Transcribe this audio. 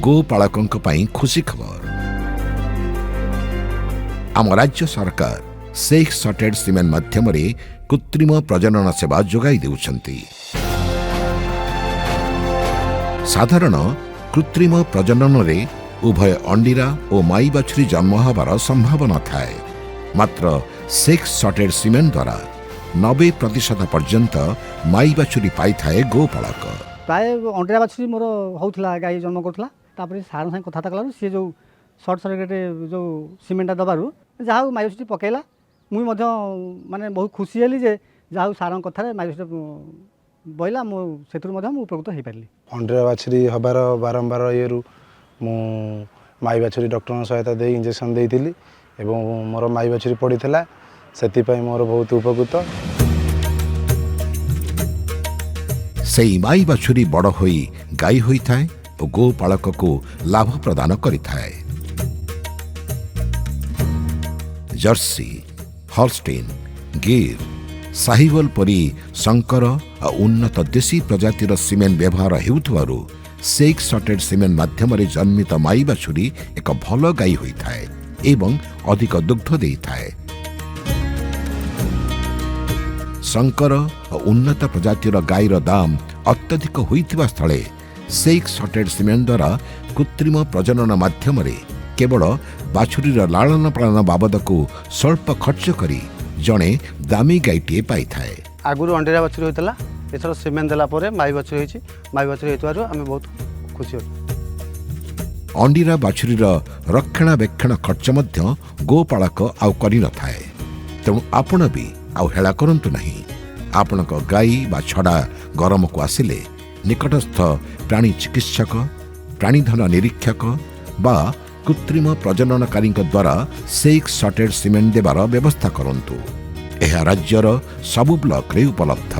गोपालकों पाई खुशी खबर। आम राज्य सरकार सेक्स सॉर्टेड सीमेन माध्यम कृत्रिम प्रजनन सेवा जोगाई देउछंती। साधारण कृत्रिम प्रजनन रे उभय अंडीरा और माई बाछुरी जन्म होबार संभावना थाए। मात्र सेक्स सॉर्टेड सीमेन द्वारा 90% पर्यंत माई बाछुरी पाई थाए गोपालक। प्राय अंडीरा बाछुरी मोर होउथला गाई जन्म करथला तापर सार संग कथा कलारु सी जो शॉर्ट सर्किट जो सीमेंटा दबारु जहा माई बाछुरी पकेला मुई मध्य माने बहुत खुशी हेली जे जहा सार कथा माई बाछुरी बइला मो सेतुर मध्य मु उपकृत हे पारली। अंडीरा बाछुरी हबार बारंबार येरु मु माई बाछुरी डॉक्टर सहायता दे इंजेक्शन देइथिली एवं मोर माई बाछुरी पड़ीथला सेति पई मोर बहुत उपकृत। सेई माई बाछुरी बड़ होई गाई होई थाए और गोपालक को लाभ प्रदान करि थाए। जर्सी, हॉल्स्टीन, गिर, साहिवल परी संकर और उन्नत देशी प्रजातिर सीमेन व्यवहार हेउथवारु सेक्स सॉर्टेड सीमेन माध्यम रे जन्मित माई बाछुरी एक भल गाई होई थाए एवं अधिक दुग्ध देई थाए। संकर और उन्नत प्रजातिर गाईर दाम अत्यधिक होइथिबा स्थले सेक्स सॉर्टेड सीमेन द्वारा कृत्रिम प्रजनन माध्यम रे केवल बाछुरीर लालन पालन बाबद को स्वल्प खर्च करी जणे दामी गाईटे पाई थाए। आगुरु अंडीरा बाछुरी होइतला एथर सीमेन देला परे माई बाछुरी होइछि। माई बाछुरी हेतुआरु आमे बहुत खुशी होउ। अंडीरा बाछुरीर रक्षणाबेक्षण खर्च मध्य गोपालक आउ करि न थाए। तेणु आपण भी आउ हेला करंतु नहीं। आपणक गाई बा छड़ा गरम को आसिले निकटस्थ प्राणी चिकित्सक, प्राणीधन निरीक्षक बा कृत्रिम प्रजननकारी द्वारा सेक्स सॉर्टेड सीमेन देवार व्यवस्था करंतु। यह राज्यर सबु ब्लॉक रे उपलब्ध।